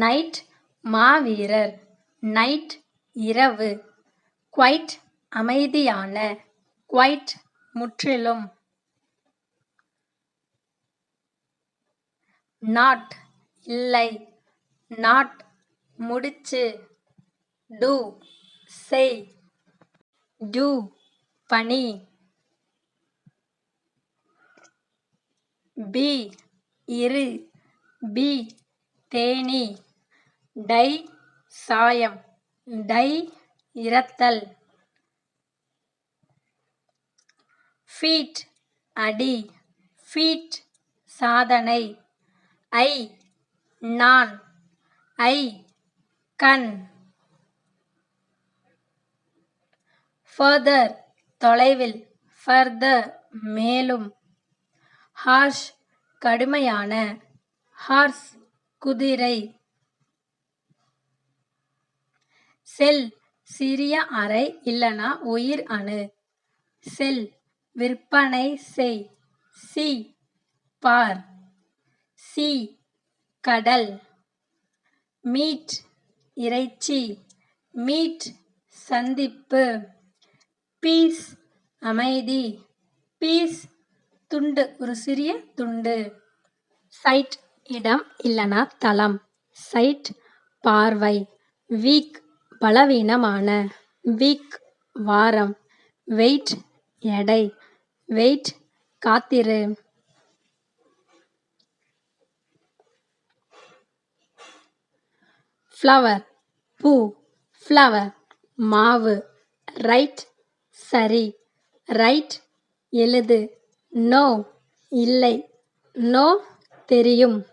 Night மாவீரர். Night இரவு. Quite அமைதியான. குவைட் முற்றிலும். நாட் இல்லை. நாட் முடிச்சு. டூ செய். டூ பனி. பி இரு. பி தேனீ. டை சாயம். டை இரத்தல். ஃபீட் அடி. ஃபீட் சாதனை. ஐ நான். ஐ கண். ஃபர்தர் தொலைவில். ஃபர்தர் மேலும். ஹார்ஷ் கடுமையான. ஹார்ஸ் குதிரை. செல் சிறிய அறை இல்லனா உயிர் அணு. செல் விற்பனை செய். C bar. சி கடல். மீட் இறைச்சி. மீட் சந்திப்பு. பீஸ் அமைதி. பீஸ் துண்டு ஒரு சிறிய துண்டு. சைட் இடம் இல்லனா தளம். சைட் பார்வை. வீக் பலவீனமான. வீக் வாரம். வெயிட் எடை. வெயிட் காத்திரு. ஃப்ளவர் பூ. ஃப்ளவர் மாவு. ரைட் சரி. ரைட் எழுது. நோ இல்லை. நோ தெரியும்.